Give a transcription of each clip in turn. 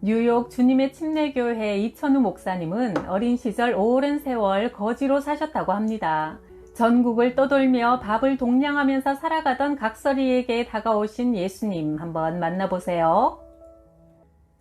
뉴욕 주님의 침례교회 이천우 목사님은 어린 시절 오랜 세월 거지로 사셨다고 합니다. 전국을 떠돌며 밥을 동냥하면서 살아가던 각설이에게 다가오신 예수님 한번 만나보세요.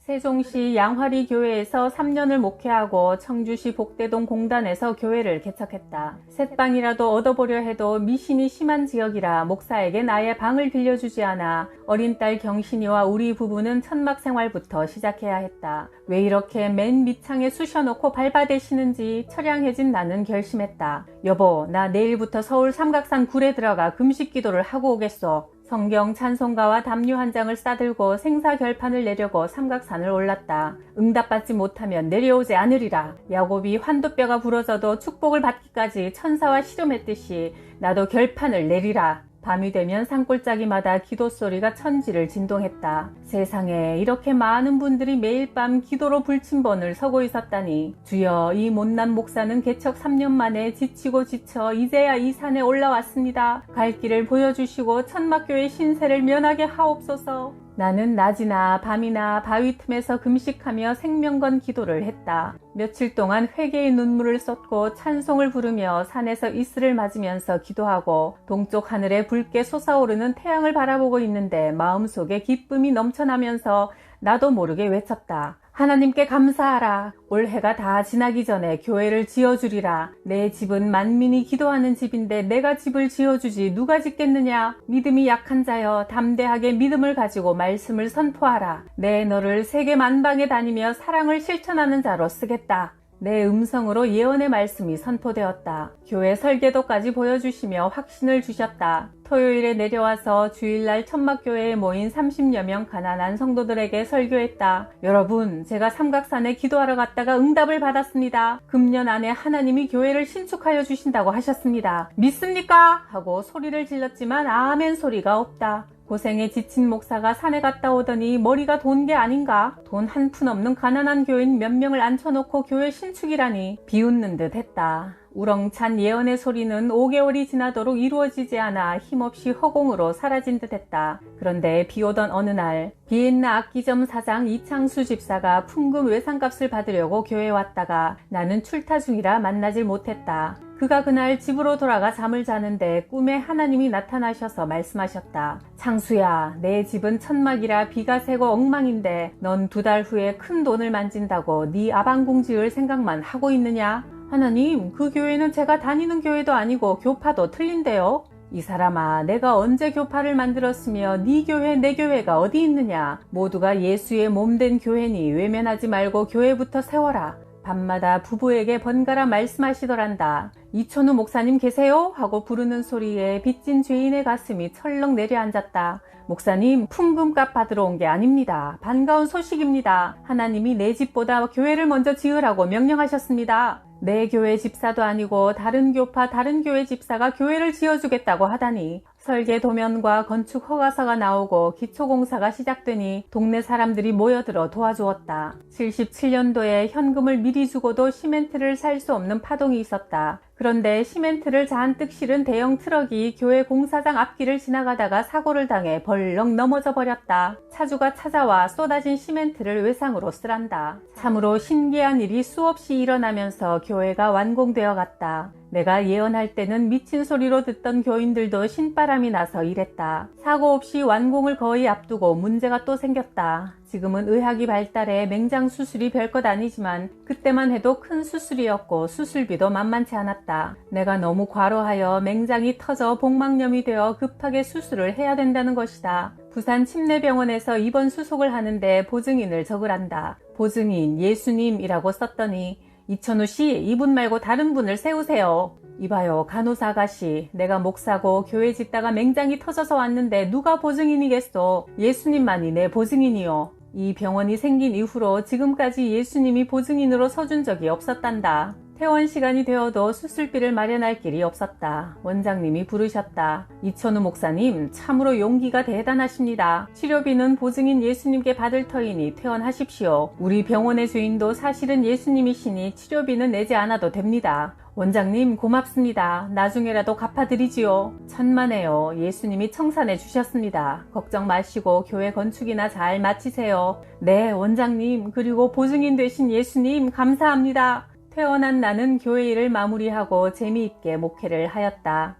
세종시 양화리 교회에서 3년을 목회하고 청주시 복대동 공단에서 교회를 개척했다. 셋방이라도 얻어보려 해도 미신이 심한 지역이라 목사에게 나의 방을 빌려주지 않아 어린 딸 경신이와 우리 부부는 천막 생활부터 시작해야 했다. 왜 이렇게 맨 밑창에 쑤셔놓고 발바대시는지 처량해진 나는 결심했다. 여보, 나 내일부터 서울 삼각산 굴에 들어가 금식 기도를 하고 오겠소. 성경 찬송가와 담요 한 장을 싸들고 생사 결판을 내려고 삼각산을 올랐다. 응답받지 못하면 내려오지 않으리라. 야곱이 환도뼈가 부러져도 축복을 받기까지 천사와 씨름했듯이 나도 결판을 내리라. 밤이 되면 산골짜기마다 기도 소리가 천지를 진동했다. 세상에 이렇게 많은 분들이 매일 밤 기도로 불침번을 서고 있었다니. 주여, 이 못난 목사는 개척 3년 만에 지치고 지쳐 이제야 이 산에 올라왔습니다. 갈 길을 보여주시고 천막교회 신세를 면하게 하옵소서. 나는 낮이나 밤이나 바위 틈에서 금식하며 생명건 기도를 했다. 며칠 동안 회개의 눈물을 쏟고 찬송을 부르며 산에서 이슬을 맞으면서 기도하고 동쪽 하늘에 붉게 솟아오르는 태양을 바라보고 있는데 마음속에 기쁨이 넘쳐나면서 나도 모르게 외쳤다. 하나님께 감사하라. 올해가 다 지나기 전에 교회를 지어주리라. 내 집은 만민이 기도하는 집인데 내가 집을 지어주지 누가 짓겠느냐. 믿음이 약한 자여, 담대하게 믿음을 가지고 말씀을 선포하라. 내 너를 세계 만방에 다니며 사랑을 실천하는 자로 쓰겠다. 내 음성으로 예언의 말씀이 선포되었다. 교회 설계도까지 보여주시며 확신을 주셨다. 토요일에 내려와서 주일날 천막교회에 모인 30여 명 가난한 성도들에게 설교했다. 여러분, 제가 삼각산에 기도하러 갔다가 응답을 받았습니다. 금년 안에 하나님이 교회를 신축하여 주신다고 하셨습니다. 믿습니까? 하고 소리를 질렀지만 아멘 소리가 없다. 고생에 지친 목사가 산에 갔다 오더니 머리가 돈 게 아닌가? 돈 한 푼 없는 가난한 교인 몇 명을 앉혀놓고 교회 신축이라니. 비웃는 듯 했다. 우렁찬 예언의 소리는 5개월이 지나도록 이루어지지 않아 힘없이 허공으로 사라진 듯 했다. 그런데 비오던 어느 날 비엔나 악기점 사장 이창수 집사가 풍금 외상값을 받으려고 교회에 왔다가 나는 출타 중이라 만나질 못했다. 그가 그날 집으로 돌아가 잠을 자는데 꿈에 하나님이 나타나셔서 말씀하셨다. 창수야, 내 집은 천막이라 비가 새고 엉망인데 넌 2달 후에 큰 돈을 만진다고 네 아방궁 지을 생각만 하고 있느냐? 하나님, 그 교회는 제가 다니는 교회도 아니고 교파도 틀린데요. 이 사람아, 내가 언제 교파를 만들었으며 네 교회 내 교회가 어디 있느냐. 모두가 예수의 몸된 교회니 외면하지 말고 교회부터 세워라. 밤마다 부부에게 번갈아 말씀하시더란다. 이천우 목사님 계세요? 하고 부르는 소리에 빚진 죄인의 가슴이 철렁 내려앉았다. 목사님, 풍금값 받으러 온 게 아닙니다. 반가운 소식입니다. 하나님이 내 집보다 교회를 먼저 지으라고 명령하셨습니다. 내 교회 집사도 아니고 다른 교파 다른 교회 집사가 교회를 지어주겠다고 하다니. 설계 도면과 건축 허가서가 나오고 기초공사가 시작되니 동네 사람들이 모여들어 도와주었다. 77년도에 현금을 미리 주고도 시멘트를 살 수 없는 파동이 있었다. 그런데 시멘트를 잔뜩 실은 대형 트럭이 교회 공사장 앞길을 지나가다가 사고를 당해 벌렁 넘어져 버렸다. 차주가 찾아와 쏟아진 시멘트를 외상으로 쓰란다. 참으로 신기한 일이 수없이 일어나면서 교회가 완공되어 갔다. 내가 예언할 때는 미친 소리로 듣던 교인들도 신바람이 나서 이랬다. 사고 없이 완공을 거의 앞두고 문제가 또 생겼다. 지금은 의학이 발달해 맹장 수술이 별것 아니지만 그때만 해도 큰 수술이었고 수술비도 만만치 않았다. 내가 너무 과로하여 맹장이 터져 복막염이 되어 급하게 수술을 해야 된다는 것이다. 부산 침례병원에서 입원 수속을 하는데 보증인을 적으란다. 보증인 예수님이라고 썼더니 이천우 씨, 이분 말고 다른 분을 세우세요. 이봐요, 간호사 아가씨, 내가 목사고 교회 짓다가 맹장이 터져서 왔는데 누가 보증인이겠소? 예수님만이 내 보증인이요. 이 병원이 생긴 이후로 지금까지 예수님이 보증인으로 서준 적이 없었단다. 퇴원 시간이 되어도 수술비를 마련할 길이 없었다. 원장님이 부르셨다. 이천우 목사님, 참으로 용기가 대단하십니다. 치료비는 보증인 예수님께 받을 터이니 퇴원하십시오. 우리 병원의 주인도 사실은 예수님이시니 치료비는 내지 않아도 됩니다. 원장님 고맙습니다. 나중에라도 갚아드리지요. 천만에요. 예수님이 청산해 주셨습니다. 걱정 마시고 교회 건축이나 잘 마치세요. 네, 원장님. 그리고 보증인 되신 예수님 감사합니다. 퇴원한 나는 교회 일을 마무리하고 재미있게 목회를 하였다.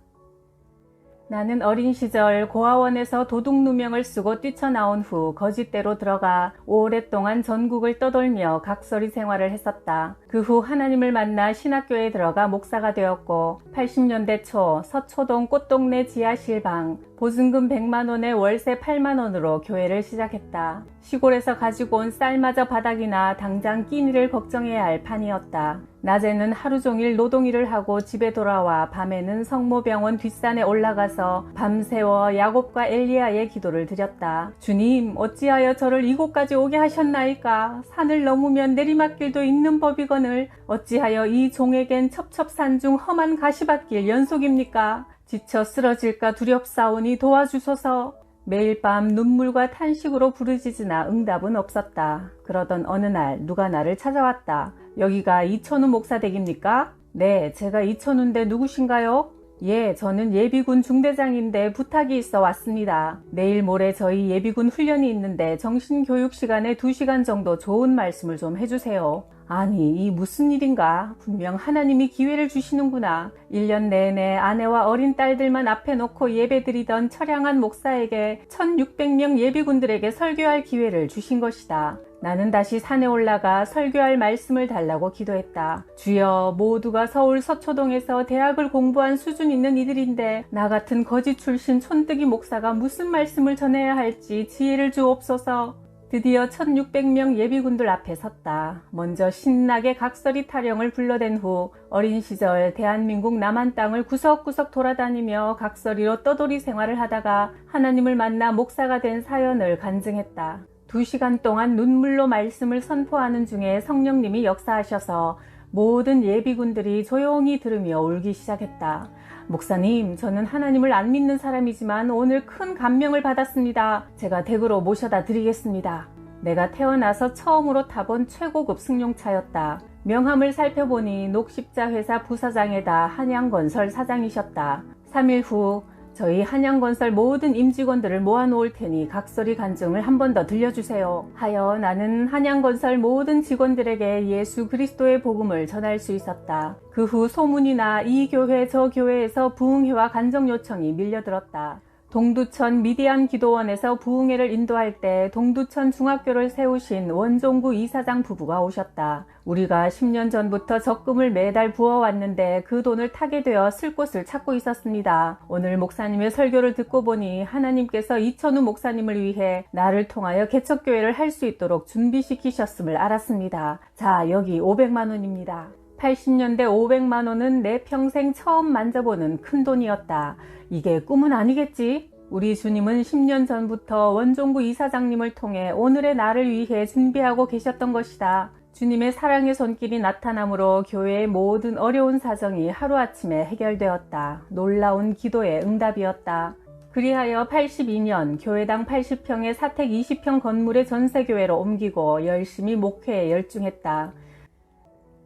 나는 어린 시절 고아원에서 도둑 누명을 쓰고 뛰쳐나온 후 거짓대로 들어가 오랫동안 전국을 떠돌며 각설이 생활을 했었다. 그 후 하나님을 만나 신학교에 들어가 목사가 되었고 80년대 초 서초동 꽃동네 지하실방 보증금 100만원에 월세 8만원으로 교회를 시작했다. 시골에서 가지고 온 쌀마저 바닥이나 당장 끼니를 걱정해야 할 판이었다. 낮에는 하루 종일 노동일을 하고 집에 돌아와 밤에는 성모병원 뒷산에 올라가서 밤새워 야곱과 엘리야의 기도를 드렸다. 주님, 어찌하여 저를 이곳까지 오게 하셨나이까? 산을 넘으면 내리막길도 있는 법이거늘 어찌하여 이 종에겐 첩첩산 중 험한 가시밭길 연속입니까? 지쳐 쓰러질까 두렵사오니 도와주소서. 매일 밤 눈물과 탄식으로 부르짖으나 응답은 없었다. 그러던 어느 날 누가 나를 찾아왔다. 여기가 이천우 목사 댁입니까? 네, 제가 이천우인데 누구신가요? 예, 저는 예비군 중대장인데 부탁이 있어 왔습니다. 내일 모레 저희 예비군 훈련이 있는데 정신교육 시간에 2시간 정도 좋은 말씀을 좀 해주세요. 아니, 이 무슨 일인가? 분명 하나님이 기회를 주시는구나. 1년 내내 아내와 어린 딸들만 앞에 놓고 예배드리던 처량한 목사에게 1600명 예비군들에게 설교할 기회를 주신 것이다. 나는 다시 산에 올라가 설교할 말씀을 달라고 기도했다. 주여, 모두가 서울 서초동에서 대학을 공부한 수준 있는 이들인데 나 같은 거지 출신 촌뜨기 목사가 무슨 말씀을 전해야 할지 지혜를 주옵소서. 드디어 1600명 예비군들 앞에 섰다. 먼저 신나게 각설이 타령을 불러댄 후 어린 시절 대한민국 남한 땅을 구석구석 돌아다니며 각설이로 떠돌이 생활을 하다가 하나님을 만나 목사가 된 사연을 간증했다. 2시간 동안 눈물로 말씀을 선포하는 중에 성령님이 역사하셔서 모든 예비군들이 조용히 들으며 울기 시작했다. 목사님, 저는 하나님을 안 믿는 사람이지만 오늘 큰 감명을 받았습니다. 제가 댁으로 모셔다 드리겠습니다. 내가 태어나서 처음으로 타본 최고급 승용차였다. 명함을 살펴보니 녹십자 회사 부사장에다 한양건설 사장이셨다. 3일 후 저희 한양건설 모든 임직원들을 모아놓을 테니 각설이 간증을 한 번 더 들려주세요 하여 나는 한양건설 모든 직원들에게 예수 그리스도의 복음을 전할 수 있었다. 그 후 소문이 나 이 교회 저 교회에서 부흥회와 간증 요청이 밀려들었다. 동두천 미디안 기도원에서 부흥회를 인도할 때 동두천 중학교를 세우신 원종구 이사장 부부가 오셨다. 우리가 10년 전부터 적금을 매달 부어왔는데 그 돈을 타게 되어 쓸 곳을 찾고 있었습니다. 오늘 목사님의 설교를 듣고 보니 하나님께서 이천우 목사님을 위해 나를 통하여 개척교회를 할 수 있도록 준비시키셨음을 알았습니다. 자, 여기 500만 원입니다. 80년대 500만 원은 내 평생 처음 만져보는 큰 돈이었다. 이게 꿈은 아니겠지? 우리 주님은 10년 전부터 원종구 이사장님을 통해 오늘의 나를 위해 준비하고 계셨던 것이다. 주님의 사랑의 손길이 나타남으로 교회의 모든 어려운 사정이 하루아침에 해결되었다. 놀라운 기도의 응답이었다. 그리하여 82년 교회당 80평의 사택 20평 건물의 전세교회로 옮기고 열심히 목회에 열중했다.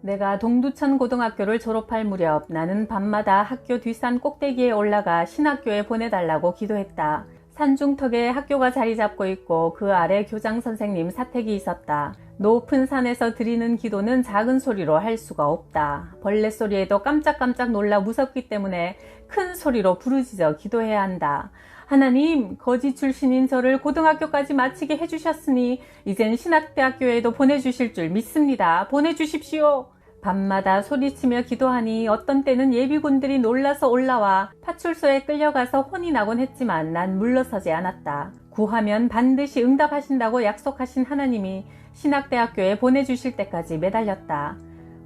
내가 동두천 고등학교를 졸업할 무렵 나는 밤마다 학교 뒷산 꼭대기에 올라가 신학교에 보내달라고 기도했다. 산중턱에 학교가 자리 잡고 있고 그 아래 교장 선생님 사택이 있었다. 높은 산에서 드리는 기도는 작은 소리로 할 수가 없다. 벌레 소리에도 깜짝깜짝 놀라 무섭기 때문에 큰 소리로 부르짖어 기도해야 한다. 하나님, 거지 출신인 저를 고등학교까지 마치게 해주셨으니 이젠 신학대학교에도 보내주실 줄 믿습니다. 보내주십시오. 밤마다 소리치며 기도하니 어떤 때는 예비군들이 놀라서 올라와 파출소에 끌려가서 혼이 나곤 했지만 난 물러서지 않았다. 구하면 반드시 응답하신다고 약속하신 하나님이 신학대학교에 보내주실 때까지 매달렸다.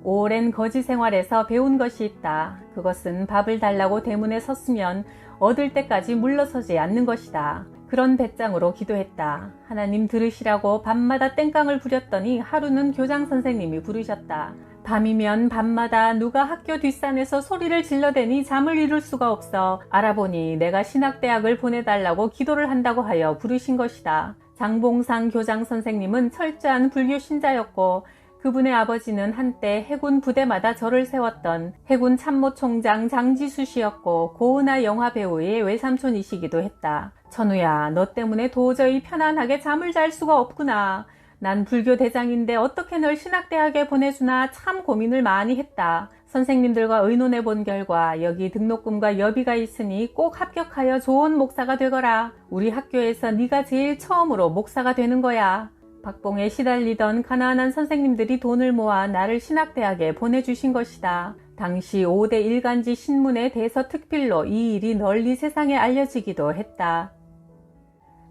오랜 거지 생활에서 배운 것이 있다. 그것은 밥을 달라고 대문에 섰으면 얻을 때까지 물러서지 않는 것이다. 그런 배짱으로 기도했다. 하나님 들으시라고 밤마다 땡깡을 부렸더니 하루는 교장 선생님이 부르셨다. 밤이면 밤마다 누가 학교 뒷산에서 소리를 질러대니 잠을 이룰 수가 없어 알아보니 내가 신학대학을 보내달라고 기도를 한다고 하여 부르신 것이다. 장봉상 교장 선생님은 철저한 불교 신자였고 그분의 아버지는 한때 해군 부대마다 절을 세웠던 해군 참모총장 장지수 씨였고 고은하 영화 배우의 외삼촌이시기도 했다. 천우야, 너 때문에 도저히 편안하게 잠을 잘 수가 없구나. 난 불교 대장인데 어떻게 널 신학대학에 보내주나 참 고민을 많이 했다. 선생님들과 의논해 본 결과 여기 등록금과 여비가 있으니 꼭 합격하여 좋은 목사가 되거라. 우리 학교에서 네가 제일 처음으로 목사가 되는 거야. 박봉에 시달리던 가난한 선생님들이 돈을 모아 나를 신학대학에 보내주신 것이다. 당시 5대 일간지 신문에 대서특필로 이 일이 널리 세상에 알려지기도 했다.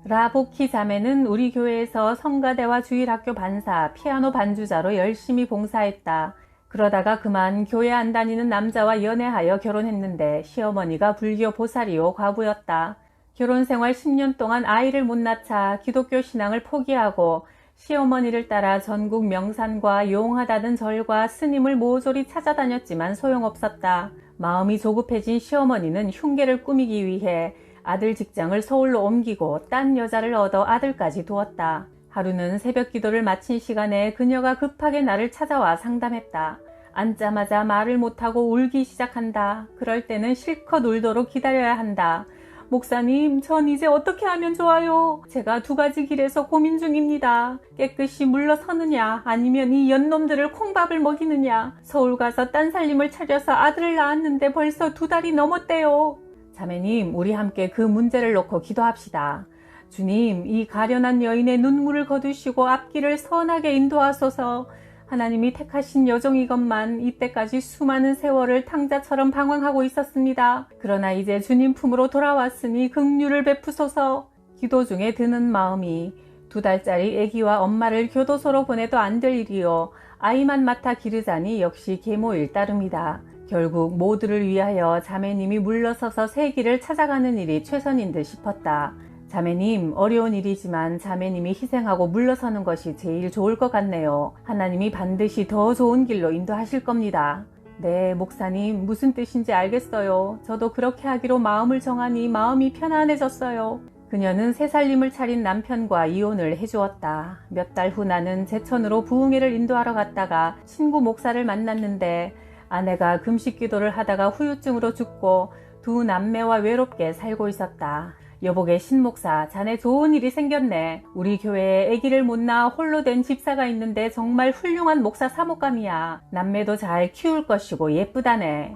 라보키 자매는 우리 교회에서 성가대와 주일학교 반사, 피아노 반주자로 열심히 봉사했다. 그러다가 그만 교회 안 다니는 남자와 연애하여 결혼했는데 시어머니가 불교 보살이요 과부였다. 결혼 생활 10년 동안 아이를 못 낳자 기독교 신앙을 포기하고 시어머니를 따라 전국 명산과 용하다는 절과 스님을 모조리 찾아다녔지만 소용없었다. 마음이 조급해진 시어머니는 흉계를 꾸미기 위해 아들 직장을 서울로 옮기고 딴 여자를 얻어 아들까지 두었다. 하루는 새벽 기도를 마친 시간에 그녀가 급하게 나를 찾아와 상담했다. 앉자마자 말을 못하고 울기 시작한다. 그럴 때는 실컷 울도록 기다려야 한다. 목사님, 전 이제 어떻게 하면 좋아요? 제가 2가지 길에서 고민 중입니다. 깨끗이 물러서느냐, 아니면 이 연놈들을 콩밥을 먹이느냐. 서울 가서 딴 살림을 차려서 아들을 낳았는데 벌써 2달이 넘었대요. 자매님, 우리 함께 그 문제를 놓고 기도합시다. 주님, 이 가련한 여인의 눈물을 거두시고 앞길을 선하게 인도하소서. 하나님이 택하신 여종이건만 이때까지 수많은 세월을 탕자처럼 방황하고 있었습니다. 그러나 이제 주님 품으로 돌아왔으니 긍휼을 베푸소서. 기도 중에 드는 마음이 2달짜리 아기와 엄마를 교도소로 보내도 안 될 일이요. 아이만 맡아 기르자니 역시 계모일 따름이다. 결국 모두를 위하여 자매님이 물러서서 새 길을 찾아가는 일이 최선인 듯 싶었다. 자매님, 어려운 일이지만 자매님이 희생하고 물러서는 것이 제일 좋을 것 같네요. 하나님이 반드시 더 좋은 길로 인도하실 겁니다. 네, 목사님, 무슨 뜻인지 알겠어요. 저도 그렇게 하기로 마음을 정하니 마음이 편안해졌어요. 그녀는 새 살림을 차린 남편과 이혼을 해주었다. 몇 달 후 나는 제천으로 부흥회를 인도하러 갔다가 친구 목사를 만났는데 아내가 금식 기도를 하다가 후유증으로 죽고 2 남매와 외롭게 살고 있었다. 여보게 신목사, 자네 좋은 일이 생겼네. 우리 교회에 아기를 못 낳아 홀로 된 집사가 있는데 정말 훌륭한 목사 사모감이야. 남매도 잘 키울 것이고 예쁘다네.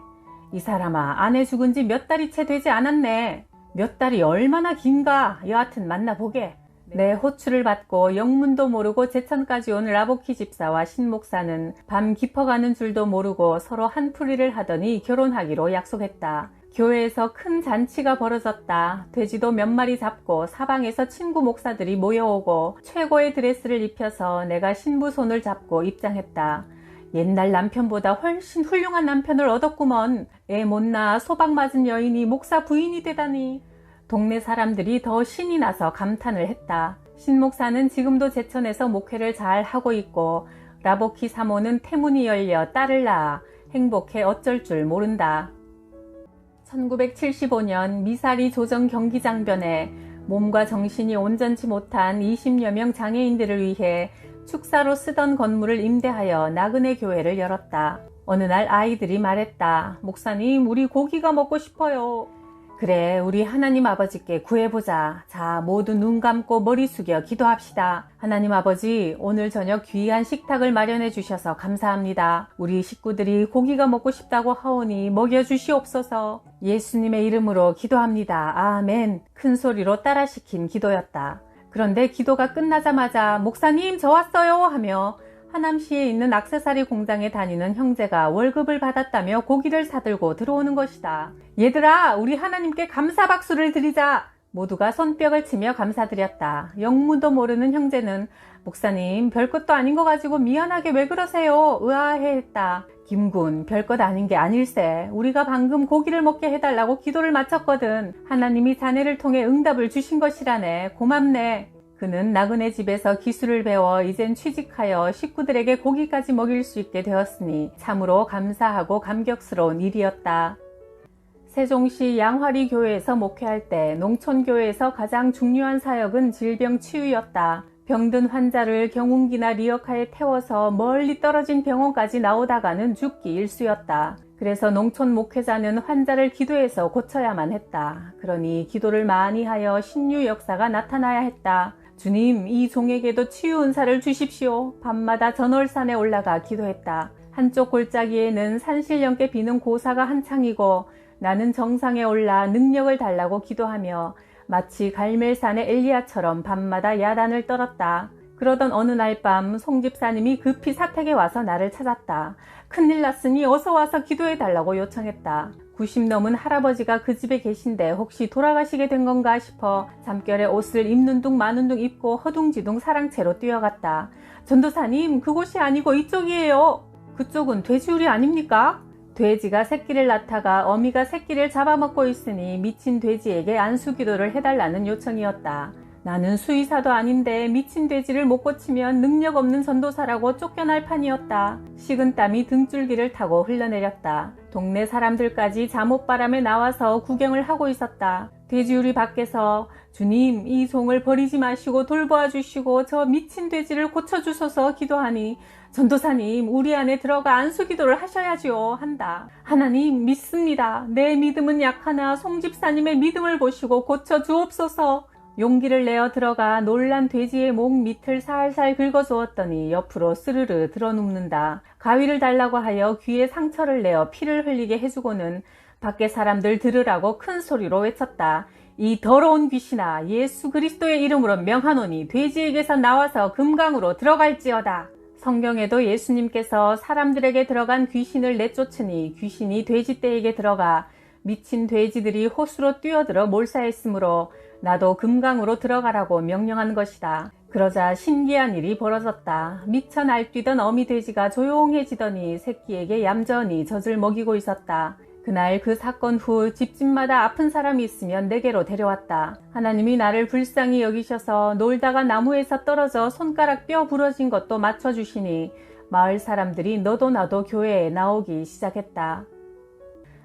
이 사람아, 아내 죽은 지 몇 달이 채 되지 않았네. 몇 달이 얼마나 긴가. 여하튼 만나보게. 내 호출을 받고 영문도 모르고 제천까지 온 라보키 집사와 신목사는 밤 깊어가는 줄도 모르고 서로 한풀이를 하더니 결혼하기로 약속했다. 교회에서 큰 잔치가 벌어졌다. 돼지도 몇 마리 잡고 사방에서 친구 목사들이 모여오고 최고의 드레스를 입혀서 내가 신부 손을 잡고 입장했다. 옛날 남편보다 훨씬 훌륭한 남편을 얻었구먼. 애 못 낳아 소박 맞은 여인이 목사 부인이 되다니. 동네 사람들이 더 신이 나서 감탄을 했다. 신목사는 지금도 제천에서 목회를 잘 하고 있고 라보키 사모는 태문이 열려 딸을 낳아 행복해 어쩔 줄 모른다. 1975년 미사리 조정 경기장변에 몸과 정신이 온전치 못한 20여 명 장애인들을 위해 축사로 쓰던 건물을 임대하여 나그네 교회를 열었다. 어느 날 아이들이 말했다. 목사님, 우리 고기가 먹고 싶어요. 그래, 우리 하나님 아버지께 구해보자. 자, 모두 눈 감고 머리 숙여 기도합시다. 하나님 아버지, 오늘 저녁 귀한 식탁을 마련해 주셔서 감사합니다. 우리 식구들이 고기가 먹고 싶다고 하오니 먹여주시옵소서. 예수님의 이름으로 기도합니다. 아멘. 큰 소리로 따라 시킨 기도였다. 그런데 기도가 끝나자마자 목사님, 저 왔어요 하며 하남시에 있는 액세서리 공장에 다니는 형제가 월급을 받았다며 고기를 사들고 들어오는 것이다. 얘들아, 우리 하나님께 감사 박수를 드리자. 모두가 손뼉을 치며 감사드렸다. 영문도 모르는 형제는 목사님, 별것도 아닌 거 가지고 미안하게 왜 그러세요? 의아해 했다. 김군, 별것 아닌 게 아닐세. 우리가 방금 고기를 먹게 해달라고 기도를 마쳤거든. 하나님이 자네를 통해 응답을 주신 것이라네. 고맙네. 그는 나그네 집에서 기술을 배워 이젠 취직하여 식구들에게 고기까지 먹일 수 있게 되었으니 참으로 감사하고 감격스러운 일이었다. 세종시 양화리 교회에서 목회할 때 농촌교회에서 가장 중요한 사역은 질병 치유였다. 병든 환자를 경운기나 리어카에 태워서 멀리 떨어진 병원까지 나오다가는 죽기 일쑤였다. 그래서 농촌 목회자는 환자를 기도해서 고쳐야만 했다. 그러니 기도를 많이 하여 신유 역사가 나타나야 했다. 주님, 이 종에게도 치유 은사를 주십시오. 밤마다 전월산에 올라가 기도했다. 한쪽 골짜기에는 산신령께 비는 고사가 한창이고 나는 정상에 올라 능력을 달라고 기도하며 마치 갈멜산의 엘리야처럼 밤마다 야단을 떨었다. 그러던 어느 날 밤 송집사님이 급히 사택에 와서 나를 찾았다. 큰일 났으니 어서 와서 기도해 달라고 요청했다. 90 넘은 할아버지가 그 집에 계신데 혹시 돌아가시게 된 건가 싶어 잠결에 옷을 입는 둥 마는 둥 입고 허둥지둥 사랑채로 뛰어갔다. 전도사님, 그곳이 아니고 이쪽이에요. 그쪽은 돼지우리 아닙니까? 돼지가 새끼를 낳다가 어미가 새끼를 잡아먹고 있으니 미친 돼지에게 안수기도를 해달라는 요청이었다. 나는 수의사도 아닌데 미친 돼지를 못 고치면 능력 없는 전도사라고 쫓겨날 판이었다. 식은땀이 등줄기를 타고 흘러내렸다. 동네 사람들까지 잠옷바람에 나와서 구경을 하고 있었다. 돼지우리 밖에서 주님, 이 종을 버리지 마시고 돌보아 주시고 저 미친 돼지를 고쳐주소서 기도하니 전도사님, 우리 안에 들어가 안수기도를 하셔야지요 한다. 하나님, 믿습니다. 내 믿음은 약하나 송집사님의 믿음을 보시고 고쳐주옵소서. 용기를 내어 들어가 놀란 돼지의 목 밑을 살살 긁어주었더니 옆으로 스르르 들어눕는다. 가위를 달라고 하여 귀에 상처를 내어 피를 흘리게 해주고는 밖에 사람들 들으라고 큰 소리로 외쳤다. 이 더러운 귀신아, 예수 그리스도의 이름으로 명하노니 돼지에게서 나와서 금강으로 들어갈지어다. 성경에도 예수님께서 사람들에게 들어간 귀신을 내쫓으니 귀신이 돼지떼에게 들어가 미친 돼지들이 호수로 뛰어들어 몰사했으므로 나도 금강으로 들어가라고 명령한 것이다. 그러자 신기한 일이 벌어졌다. 미쳐 날뛰던 어미 돼지가 조용해지더니 새끼에게 얌전히 젖을 먹이고 있었다. 그날 그 사건 후 집집마다 아픈 사람이 있으면 내게로 데려왔다. 하나님이 나를 불쌍히 여기셔서 놀다가 나무에서 떨어져 손가락 뼈 부러진 것도 맞춰주시니 마을 사람들이 너도 나도 교회에 나오기 시작했다.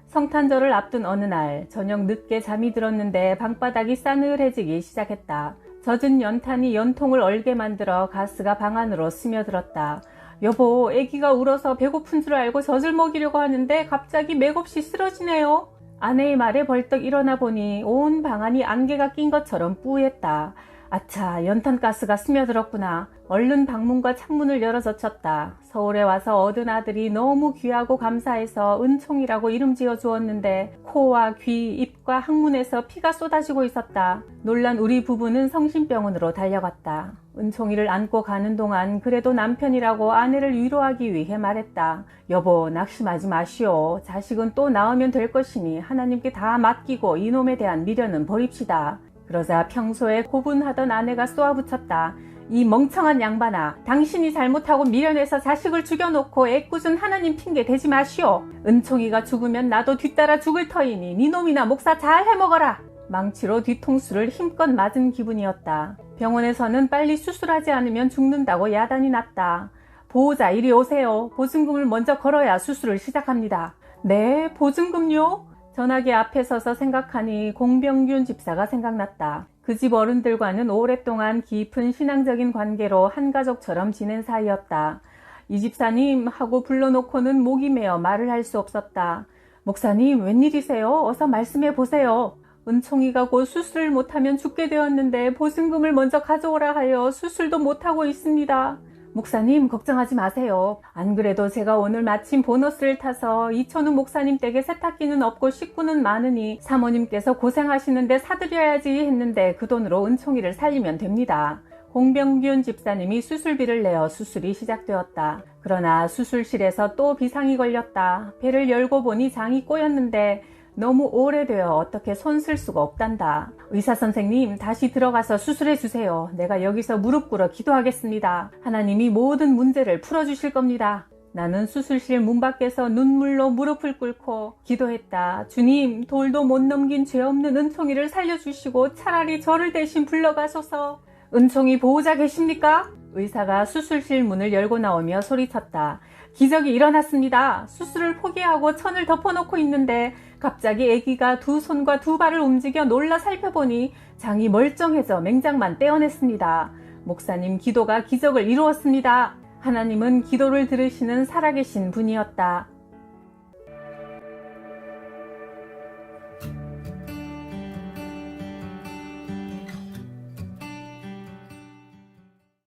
성탄절을 앞둔 어느 날 저녁 늦게 잠이 들었는데 방바닥이 싸늘해지기 시작했다. 젖은 연탄이 연통을 얼게 만들어 가스가 방 안으로 스며들었다. 여보, 아기가 울어서 배고픈 줄 알고 젖을 먹이려고 하는데 갑자기 맥없이 쓰러지네요. 아내의 말에 벌떡 일어나 보니 온 방안이 안개가 낀 것처럼 뿌였다. 아차, 연탄가스가 스며들었구나. 얼른 방문과 창문을 열어 젖혔다. 서울에 와서 얻은 아들이 너무 귀하고 감사해서 은총이라고 이름 지어 주었는데 코와 귀, 입과 항문에서 피가 쏟아지고 있었다. 놀란 우리 부부는 성심병원으로 달려갔다. 은총이를 안고 가는 동안 그래도 남편이라고 아내를 위로하기 위해 말했다. 여보, 낙심하지 마시오. 자식은 또 낳으면 될 것이니 하나님께 다 맡기고 이놈에 대한 미련은 버립시다. 그러자 평소에 고분하던 아내가 쏘아붙였다. 이 멍청한 양반아, 당신이 잘못하고 미련해서 자식을 죽여놓고 애꿎은 하나님 핑계 대지 마시오. 은총이가 죽으면 나도 뒤따라 죽을 터이니 니놈이나 목사 잘 해먹어라. 망치로 뒤통수를 힘껏 맞은 기분이었다. 병원에서는 빨리 수술하지 않으면 죽는다고 야단이 났다. 보호자 이리 오세요. 보증금을 먼저 걸어야 수술을 시작합니다. 네, 보증금요? 전화기 앞에 서서 생각하니 공병균 집사가 생각났다. 그 집 어른들과는 오랫동안 깊은 신앙적인 관계로 한 가족처럼 지낸 사이였다. 이 집사님 하고 불러놓고는 목이 메어 말을 할 수 없었다. 목사님, 웬일이세요? 어서 말씀해 보세요. 은총이가 곧 수술을 못하면 죽게 되었는데 보증금을 먼저 가져오라 하여 수술도 못하고 있습니다. 목사님, 걱정하지 마세요. 안 그래도 제가 오늘 마침 보너스를 타서 이천우 목사님 댁에 세탁기는 없고 식구는 많으니 사모님께서 고생하시는데 사드려야지 했는데 그 돈으로 은총이를 살리면 됩니다. 공병균 집사님이 수술비를 내어 수술이 시작되었다. 그러나 수술실에서 또 비상이 걸렸다. 배를 열고 보니 장이 꼬였는데 너무 오래되어 어떻게 손 쓸 수가 없단다. 의사 선생님, 다시 들어가서 수술해 주세요. 내가 여기서 무릎 꿇어 기도하겠습니다. 하나님이 모든 문제를 풀어주실 겁니다. 나는 수술실 문 밖에서 눈물로 무릎을 꿇고 기도했다. 주님, 돌도 못 넘긴 죄 없는 은총이를 살려주시고 차라리 저를 대신 불러가소서. 은총이 보호자 계십니까? 의사가 수술실 문을 열고 나오며 소리쳤다. 기적이 일어났습니다. 수술을 포기하고 천을 덮어놓고 있는데 갑자기 아기가 두 손과 두 발을 움직여 놀라 살펴보니 장이 멀쩡해져 맹장만 떼어냈습니다. 목사님 기도가 기적을 이루었습니다. 하나님은 기도를 들으시는 살아계신 분이었다.